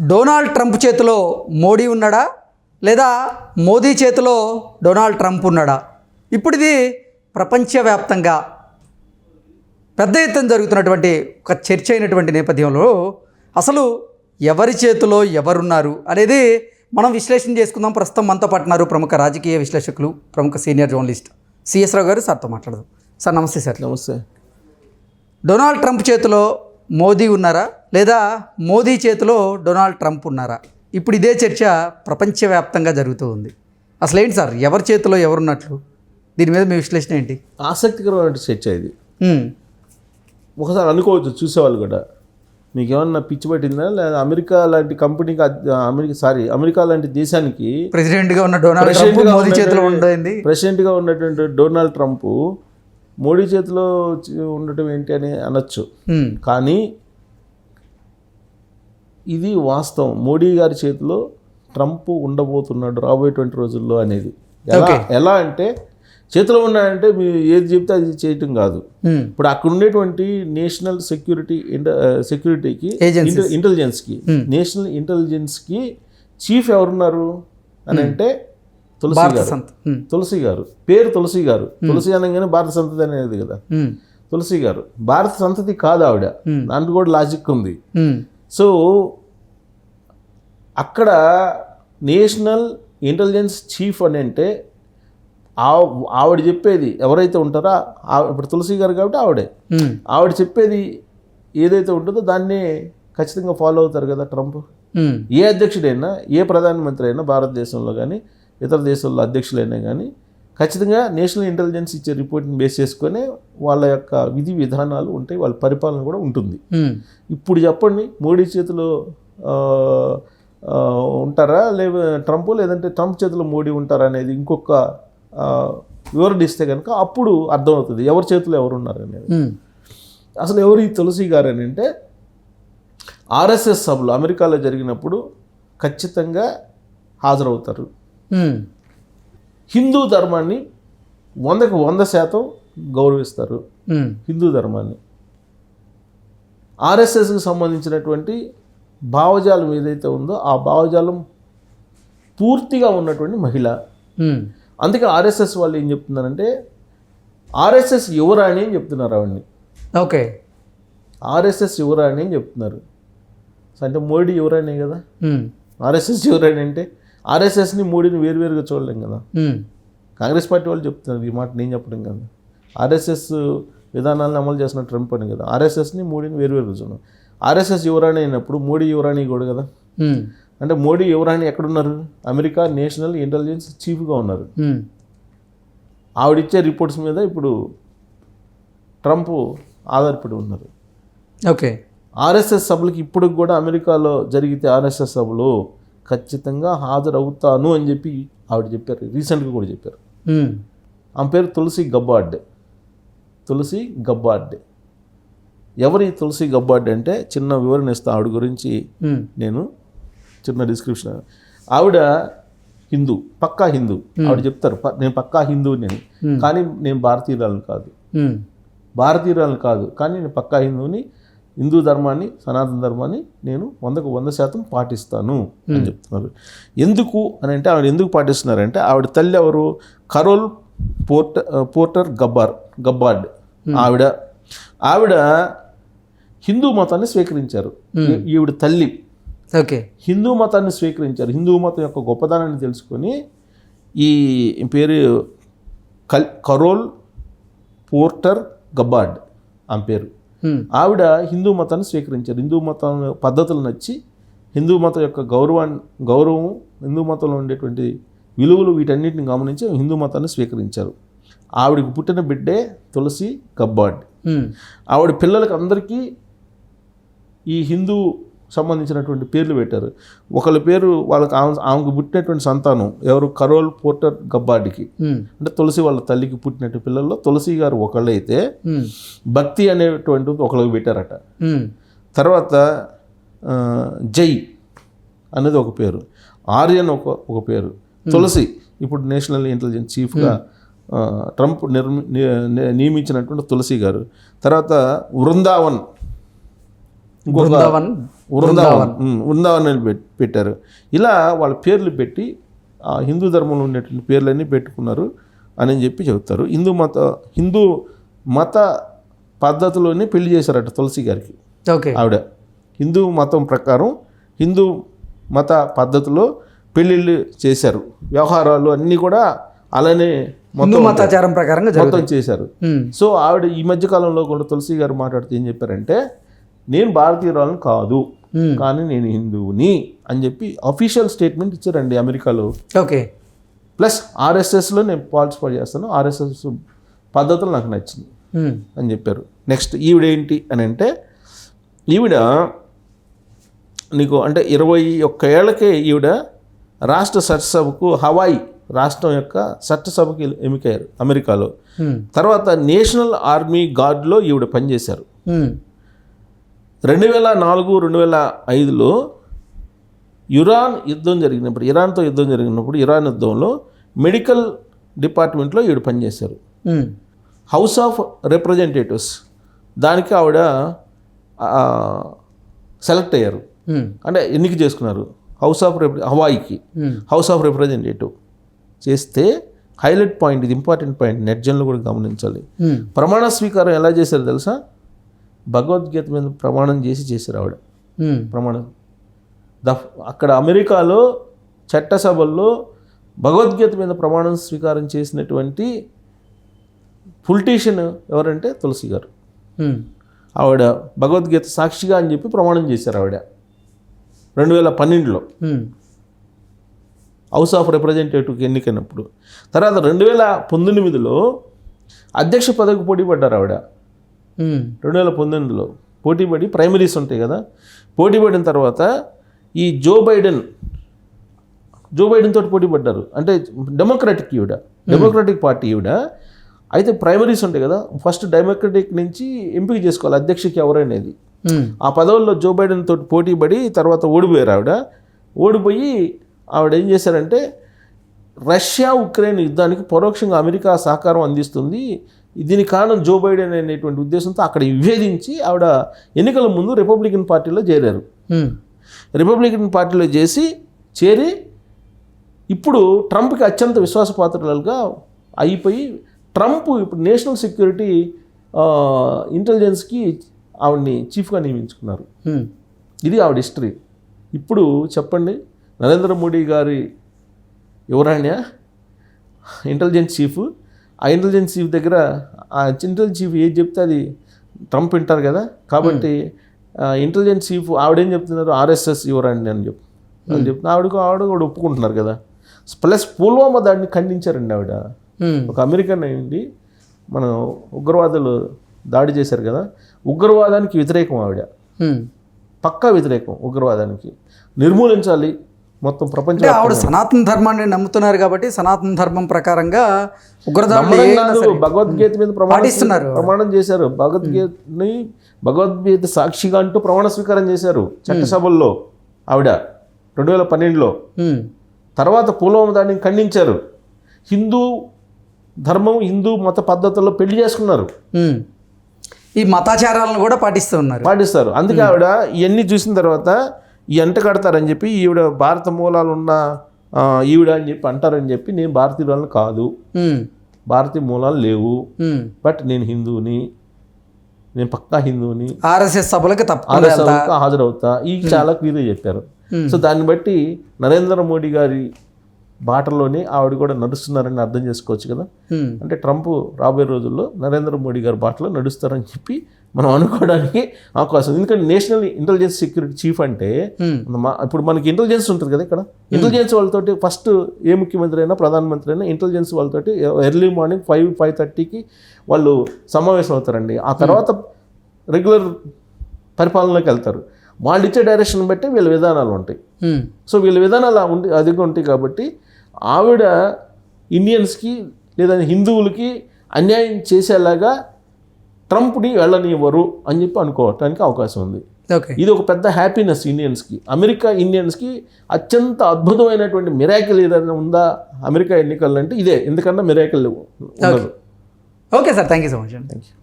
Donald Trump చేతిలో మోడీ ఉన్నాడా లేదా మోదీ చేతిలో డొనాల్డ్ ట్రంప్ ఉన్నాడా? ఇప్పుడు ఇది ప్రపంచవ్యాప్తంగా పెద్ద ఎత్తున జరుగుతున్నటువంటి ఒక చర్చ అయినటువంటి నేపథ్యంలో అసలు ఎవరి చేతిలో ఎవరున్నారు అనేది మనం విశ్లేషణ చేసుకుందాం. ప్రస్తుతం మనతో పాటున్నారు ప్రముఖ రాజకీయ విశ్లేషకులు, ప్రముఖ సీనియర్ జర్నలిస్ట్ సిఎస్ రావు గారు. సార్తో మాట్లాడదాం. సార్ నమస్తే. సార్ నమస్తే. డొనాల్డ్ ట్రంప్ చేతిలో మోదీ ఉన్నారా లేదా మోదీ చేతిలో డొనాల్డ్ ట్రంప్ ఉన్నారా? ఇప్పుడు ఇదే చర్చ ప్రపంచవ్యాప్తంగా జరుగుతూ ఉంది. అసలు ఏంటి సార్, ఎవరి చేతిలో ఎవరున్నట్లు? దీని మీద మీ విశ్లేషణ ఏంటి? ఆసక్తికరమైన చర్చ ఇది. ఒకసారి అనుకోవచ్చు చూసేవాళ్ళు కూడా, మీకు ఏమన్నా పిచ్చి పట్టిందా లేదా అమెరికా లాంటి కంపెనీకి, అమెరికా లాంటి దేశానికి ప్రెసిడెంట్గా ఉన్న డొనాల్డ్ ట్రంప్ మోదీ చేతిలో ఉండేది. ప్రెసిడెంట్గా ఉన్నటువంటి డొనాల్డ్ ట్రంప్ మోడీ చేతిలో ఉండటం ఏంటి అని అనొచ్చు. కానీ ఇది వాస్తవం. మోడీ గారి చేతిలో ట్రంప్ ఉండబోతున్నాడు రాబోయేటువంటి రోజుల్లో అనేది. ఎలా అంటే చేతిలో ఉన్నాయంటే మీరు ఏది చెప్తే అది చేయటం కాదు. ఇప్పుడు అక్కడ ఉండేటువంటి నేషనల్ సెక్యూరిటీకి ఇంటెలిజెన్స్కి నేషనల్ ఇంటెలిజెన్స్కి చీఫ్ ఎవరున్నారు అని అంటే తులసి గారు. పేరు తులసి గారు. తులసి అనగానే భారత సంతతి అనేది కదా. తులసి గారు భారత సంతతి కాదు ఆవిడ. దాంట్లో కూడా లాజిక్ ఉంది. సో అక్కడ నేషనల్ ఇంటెలిజెన్స్ చీఫ్ అని అంటే ఆవిడ చెప్పేది ఎవరైతే ఉంటారో, ఇప్పుడు తులసి గారు కాబట్టి ఆవిడ చెప్పేది ఏదైతే ఉంటుందో దాన్నే ఖచ్చితంగా ఫాలో అవుతారు కదా ట్రంప్. ఏ అధ్యక్షుడైనా, ఏ ప్రధానమంత్రి అయినా భారతదేశంలో కానీ ఇతర దేశాల్లో అధ్యక్షులైనా కానీ ఖచ్చితంగా నేషనల్ ఇంటెలిజెన్స్ ఇచ్చే రిపోర్ట్ని బేస్ చేసుకొని వాళ్ళ యొక్క విధి విధానాలు ఉంటాయి, వాళ్ళ పరిపాలన కూడా ఉంటుంది. ఇప్పుడు చెప్పండి, మోడీ చేతిలో ఉంటారా లేదంటే ట్రంప్ చేతిలో మోడీ ఉంటారా అనేది ఇంకొక వివరణ ఇస్తే కనుక అప్పుడు అర్థమవుతుంది ఎవరి చేతిలో ఎవరు ఉన్నారు అనేది. అసలు ఎవరు ఈ తులసి గారు అని అంటే, ఆర్ఎస్ఎస్ సభలు అమెరికాలో జరిగినప్పుడు ఖచ్చితంగా హాజరవుతారు. హిందూ ధర్మాన్ని 100% గౌరవిస్తారు. హిందూ ధర్మాన్ని, ఆర్ఎస్ఎస్కి సంబంధించినటువంటి భావజాలం ఏదైతే ఉందో ఆ భావజాలం పూర్తిగా ఉన్నటువంటి మహిళ. అందుకే ఆర్ఎస్ఎస్ వాళ్ళు ఏం చెప్తున్నారంటే ఆర్ఎస్ఎస్ యువరాణి అని చెప్తున్నారు ఆవిడ్ని. ఓకే, ఆర్ఎస్ఎస్ యువరాణి అని చెప్తున్నారు. అంటే మోడీ యువరాణి కదా. ఆర్ఎస్ఎస్ యువరాణి అంటే ఆర్ఎస్ఎస్ని మోడీని వేరువేరుగా చూడలేం కదా. కాంగ్రెస్ పార్టీ వాళ్ళు చెప్తున్నారు ఈ మాట, నేను చెప్పడం కదా. ఆర్ఎస్ఎస్ విధానాలను అమలు చేసిన ట్రంప్ అని కదా. ఆర్ఎస్ఎస్ని మోడీని వేరువేరుగా చూడడం. ఆర్ఎస్ఎస్ యువరాణి అయినప్పుడు మోడీ యువరాణి కూడా కదా. అంటే మోడీ యువరాణి ఎక్కడున్నారు? అమెరికా నేషనల్ ఇంటెలిజెన్స్ చీఫ్గా ఉన్నారు. ఆవిడిచ్చే రిపోర్ట్స్ మీద ఇప్పుడు ట్రంప్ ఆధారపడి ఉన్నారు. ఓకే, ఆర్ఎస్ఎస్ సభలకి ఇప్పుడు కూడా అమెరికాలో జరిగితే ఆర్ఎస్ఎస్ సభలో ఖచ్చితంగా హాజరవుతాను అని చెప్పి ఆవిడ చెప్పారు. రీసెంట్గా కూడా చెప్పారు. ఆమె పేరు తులసి గబ్బార్డ్. ఎవరి తులసి గబ్బార్డ్ అంటే చిన్న వివరణ ఇస్తా ఆవిడ గురించి. నేను చిన్న డిస్క్రిప్షన్. ఆవిడ హిందూ, పక్కా హిందూ. ఆవిడ చెప్తారు నేను పక్కా హిందూని అని, కానీ నేను భారతీయురాలను కాదు, కానీ నేను పక్కా హిందూని. హిందూ ధర్మాన్ని, సనాతన ధర్మాన్ని నేను 100% పాటిస్తాను అని చెప్తున్నారు. ఎందుకు అని అంటే ఆవిడ ఎందుకు పాటిస్తున్నారంటే ఆవిడ తల్లి ఎవరు? Carol Porter Gabbard. ఆవిడ హిందూ మతాన్ని స్వీకరించారు. ఈవిడ తల్లి హిందూ మతాన్ని స్వీకరించారు. హిందూ మతం యొక్క గొప్పదనాన్ని తెలుసుకొని ఈ పేరు కరోల్ పోర్టర్ గబ్బార్డ్ ఆమె పేరు. ఆవిడ హిందూ మతాన్ని స్వీకరించారు. హిందూ మతం పద్ధతులు నచ్చి, హిందూ మతం యొక్క గౌరవం, హిందూ మతంలో ఉండేటువంటి విలువలు, వీటన్నిటిని గమనించి హిందూ మతాన్ని స్వీకరించారు. ఆవిడకి పుట్టిన బిడ్డే తులసి గబ్బార్డ్. ఆవిడ పిల్లలకి అందరికీ ఈ హిందూ సంబంధించినటువంటి పేర్లు పెట్టారు. ఒకళ్ళ పేరు వాళ్ళకి ఆమెకు పుట్టినటువంటి సంతానం ఎవరు? Carol Porter గబ్బార్డ్కి. అంటే తులసి వాళ్ళ తల్లికి పుట్టినట్టు పిల్లల్లో తులసి గారు ఒకళ్ళైతే భక్తి అనేటువంటి ఒకళ్ళకి పెట్టారట. తర్వాత జై అనేది ఒక పేరు, ఆర్యన్ ఒక పేరు. తులసి ఇప్పుడు నేషనల్ ఇంటెలిజెన్స్ చీఫ్గా ట్రంప్ నియమించినటువంటి తులసి గారు. తర్వాత బృందావన్ వృందావన్ అని పెట్టారు. ఇలా వాళ్ళ పేర్లు పెట్టి ఆ హిందూ ధర్మంలో ఉండేటువంటి పేర్లన్నీ పెట్టుకున్నారు అని చెప్పి చెబుతారు. హిందూ మత పద్ధతిలోనే పెళ్లి చేశారట తులసి గారికి. ఓకే. ఆవిడ హిందూ మతం ప్రకారం హిందూ మత పద్ధతిలో పెళ్ళిళ్ళు చేశారు. వ్యవహారాలు అన్నీ కూడా అలానే మతాచారం ప్రకారంగా మొత్తం చేశారు. సో ఆవిడ ఈ మధ్య కాలంలో కూడా తులసి గారు మాట్లాడుతూ ఏం చెప్పారంటే, నేను భారతీయురాలను కాదు, కానీ నేను హిందువుని అని చెప్పి అఫీషియల్ స్టేట్మెంట్ ఇచ్చారండి అమెరికాలో. ఓకే. ప్లస్ ఆర్ఎస్ఎస్లో నేను పార్టిసిపేట్ చేస్తాను, ఆర్ఎస్ఎస్ పద్ధతులు నాకు నచ్చింది అని చెప్పారు. నెక్స్ట్ ఈవిడ ఏంటి అని అంటే, ఈవిడ నీకు అంటే 21 ఏళ్ళకే ఈవిడ రాష్ట్ర చట్టసభకు హవాయి రాష్ట్రం యొక్క చట్టసభకి ఎన్నికయ్యారు అమెరికాలో. తర్వాత నేషనల్ ఆర్మీ గార్డ్లో ఈవిడ పనిచేశారు. 2004-2005లో ఇరాన్తో యుద్ధం జరిగినప్పుడు ఇరాన్ యుద్ధంలో మెడికల్ డిపార్ట్మెంట్లో ఈవిడ పనిచేశారు. హౌస్ ఆఫ్ రిప్రజెంటేటివ్స్ దానికి ఆవిడ సెలెక్ట్ అయ్యారు, అంటే ఎన్నిక చేసుకున్నారు. హవాయికి హౌస్ ఆఫ్ రిప్రజెంటేటివ్ చేస్తే హైలైట్ పాయింట్, ఇది ఇంపార్టెంట్ పాయింట్, నెట్ జన్లు కూడా గమనించాలి. ప్రమాణ స్వీకారం ఎలా చేశారు తెలుసా? భగవద్గీత మీద ప్రమాణం చేశారు ఆవిడ. ప్రమాణం అక్కడ అమెరికాలో చట్టసభల్లో భగవద్గీత మీద ప్రమాణం స్వీకారం చేసినటువంటి పొలిటీషియన్ ఎవరంటే తులసి గారు. ఆవిడ భగవద్గీత సాక్షిగా అని చెప్పి ప్రమాణం చేశారు ఆవిడ 2012లో హౌస్ ఆఫ్ రిప్రజెంటేటివ్కి ఎన్నికైనప్పుడు. తర్వాత 2019లో అధ్యక్ష పదవికి పోటీ పడ్డారు ఆవిడ. 2019లో పోటీపడి, ప్రైమరీస్ ఉంటాయి కదా, పోటీ పడిన తర్వాత ఈ జో బైడెన్ తోటి పోటీ పడ్డారు. అంటే డెమోక్రటిక్ పార్టీ ఈవిడ. అయితే ప్రైమరీస్ ఉంటాయి కదా, ఫస్ట్ డెమోక్రటిక్ నుంచి ఎంపిక చేసుకోవాలి అధ్యక్షకి ఎవరనేది. ఆ పదవుల్లో జో బైడెన్ తోటి పోటీ పడి తర్వాత ఓడిపోయారు ఆవిడ. ఓడిపోయి ఆవిడ ఏం చేశారంటే, రష్యా ఉక్రెయిన్ యుద్ధానికి పరోక్షంగా అమెరికా సహకారం అందిస్తుంది, దీనికి కారణం జో బైడెన్ అనేటువంటి ఉద్దేశంతో అక్కడ విభేదించి ఆవిడ ఎన్నికల ముందు రిపబ్లికన్ పార్టీలో చేరారు. రిపబ్లికన్ పార్టీలో చేరి ఇప్పుడు ట్రంప్కి అత్యంత విశ్వాసపాత్రులుగా అయిపోయి, ట్రంప్ ఇప్పుడు నేషనల్ సెక్యూరిటీ ఇంటెలిజెన్స్కి ఆవిడ్ని చీఫ్గా నియమించుకున్నారు. ఇది ఆవిడ హిస్టరీ. ఇప్పుడు చెప్పండి, నరేంద్ర మోడీ గారి ఎవరైనా ఇంటెలిజెన్స్ చీఫ్, ఆ ఇంటెలిజెన్స్ చీఫ్ దగ్గర ఆ ఇంటెలిజెన్స్ చీఫ్ ఏది చెప్తే అది ట్రంప్ వింటారు కదా. కాబట్టి ఇంటెలిజెన్స్ చీఫ్ ఆవిడేం చెప్తున్నారు, ఆర్ఎస్ఎస్ ఎవరండి అని చెప్తున్నారు. ఆవిడ కూడా ఒప్పుకుంటున్నారు కదా. ప్లస్ పుల్వామా దాన్ని ఖండించారండి ఆవిడ. ఒక అమెరికన్ అయింది, మన ఉగ్రవాదులు దాడి చేశారు కదా, ఉగ్రవాదానికి వ్యతిరేకం ఆవిడ, పక్కా వ్యతిరేకం ఉగ్రవాదానికి, నిర్మూలించాలి మొత్తం ప్రపంచం. ఆవిడ సనాతన ధర్మాన్ని నమ్ముతున్నారు కాబట్టి సనాతన ధర్మం ప్రకారంగా భగవద్గీత మీద ప్రమాణం చేశారు. భగవద్గీత సాక్షిగా అంటూ ప్రమాణ స్వీకారం చేశారు చట్టసభల్లో ఆవిడ 2012లో. తర్వాత పుల్వామా దాడిని ఖండించారు. హిందూ ధర్మం, హిందూ మత పద్ధతుల్లో పెళ్లి చేసుకున్నారు. ఈ మతాచారాలను కూడా పాటిస్తారు. అందుకే ఆవిడ ఇవన్నీ చూసిన తర్వాత ఈ అంట కడతారని చెప్పి, ఈవిడ భారత మూలాలు ఉన్న ఈవిడ అని చెప్పి అంటారని చెప్పి, నేను భారతీయురాలను కాదు, భారతీయ మూలాలు లేవు, బట్ నేను హిందువుని, నేను పక్కా హిందువుని, ఆర్ఎస్ఎస్ సభలకు హాజరవుతా, ఈ చాలా క్లియర్గా చెప్పారు. సో దాన్ని బట్టి నరేంద్ర మోడీ గారి బాటలోనే ఆవిడ కూడా నడుస్తున్నారని అర్థం చేసుకోవచ్చు కదా. అంటే ట్రంప్ రాబోయే రోజుల్లో నరేంద్ర మోడీ గారి బాటలో నడుస్తారని చెప్పి మనం అనుకోవడానికి అవకాశం. ఎందుకంటే నేషనల్ ఇంటెలిజెన్స్ సెక్యూరిటీ చీఫ్ అంటే ఇప్పుడు మనకి ఇంటెలిజెన్స్ ఉంటుంది కదా, ఇక్కడ ఇంటెలిజెన్స్ వాళ్ళతోటి ఫస్ట్ ఏ ముఖ్యమంత్రి అయినా ప్రధానమంత్రి అయినా ఇంటెలిజెన్స్ వాళ్ళతోటి ఎర్లీ మార్నింగ్ 5:30కి వాళ్ళు సమావేశం అవుతారండి. ఆ తర్వాత రెగ్యులర్ పరిపాలనలోకి వెళ్తారు. వాళ్ళు ఇచ్చే డైరెక్షన్ బట్టి వీళ్ళ విధానాలు ఉంటాయి. సో వీళ్ళ విధానాలు అధికంగా ఉంటాయి కాబట్టి ఆవిడ ఇండియన్స్కి లేదా హిందువులకి అన్యాయం చేసేలాగా ట్రంప్ని వెళ్ళనివ్వరు అని చెప్పి అనుకోవటానికి అవకాశం ఉంది. ఇది ఒక పెద్ద హ్యాపీనెస్ ఇండియన్స్కి. అమెరికా ఇండియన్స్కి అత్యంత అద్భుతమైనటువంటి మిరాకిల్ ఏదైనా ఉందా అమెరికా ఎన్నికల్లో అంటే ఇదే, ఎందుకన్నా మిరాకిల్ ఉండదు. Okay sir, thank you so much. Thank you.